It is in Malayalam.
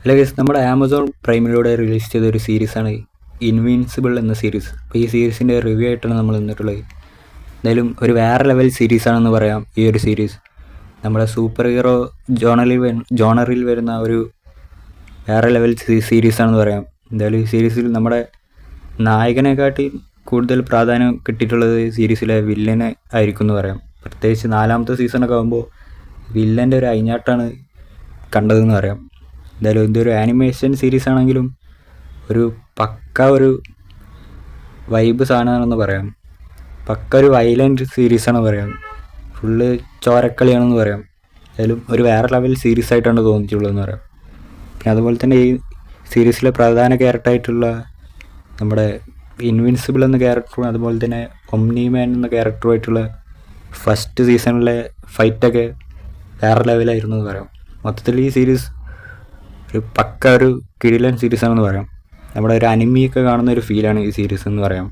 അല്ല ഗൈസ്, നമ്മുടെ ആമസോൺ പ്രൈമിലൂടെ റിലീസ് ചെയ്ത ഒരു സീരീസാണ് ഇൻവിൻസിബിൾ എന്ന സീരീസ്. അപ്പോൾ ഈ സീരീസിൻ്റെ റിവ്യൂ ആയിട്ടാണ് നമ്മൾ നിന്നിട്ടുള്ളത്. എന്തായാലും ഒരു വേറെ ലെവൽ സീരീസാണെന്ന് പറയാം ഈ ഒരു സീരീസ്. നമ്മുടെ സൂപ്പർ ഹീറോ ജോണറിൽ വരുന്ന ഒരു വേറെ ലെവൽ സീരീസാണെന്ന് പറയാം. എന്തായാലും ഈ സീരീസിൽ നമ്മുടെ നായകനെക്കാട്ടി കൂടുതൽ പ്രാധാന്യം കിട്ടിയിട്ടുള്ളത് സീരീസിലെ വില്ലനെ ആയിരിക്കും എന്ന് പറയാം. പ്രത്യേകിച്ച് 4ാമത്തെ സീസണൊക്കെ ആകുമ്പോൾ വില്ലൻ്റെ ഒരു അയിഞ്ഞാട്ടാണ് കണ്ടതെന്ന് പറയാം. എന്തായാലും ഇതൊരു ആനിമേഷൻ സീരീസ് ആണെങ്കിലും ഒരു ഒരു വൈബ് സാധനമാണെന്ന് പറയാം. ഒരു വയലൻറ്റ് സീരീസാണെന്ന് പറയാം. ഫുള്ള് ചോരക്കളിയാണെന്ന് പറയാം. എന്തായാലും ഒരു വേറെ ലെവൽ സീരീസ് ആയിട്ടാണ് തോന്നിയിട്ടുള്ളതെന്ന് പറയാം. പിന്നെ അതുപോലെ തന്നെ ഈ സീരീസിലെ പ്രധാന ക്യാരക്ടറായിട്ടുള്ള നമ്മുടെ ഇൻവിൻസിബിൾ എന്ന ക്യാരക്ടറും അതുപോലെ തന്നെ ഒമ്നിമാൻ എന്ന ക്യാരക്ടറുമായിട്ടുള്ള ഫസ്റ്റ് സീസണിലെ ഫൈറ്റൊക്കെ വേറെ ലെവലായിരുന്നു എന്ന് പറയാം. മൊത്തത്തിൽ ഈ സീരീസ് ഒരു കിടിലൻ സീരീസാണെന്ന് പറയാം. നമ്മുടെ ഒരു അനിമിയൊക്കെ കാണുന്ന ഒരു ഫീലാണ് ഈ സീരീസ് എന്ന് പറയാം.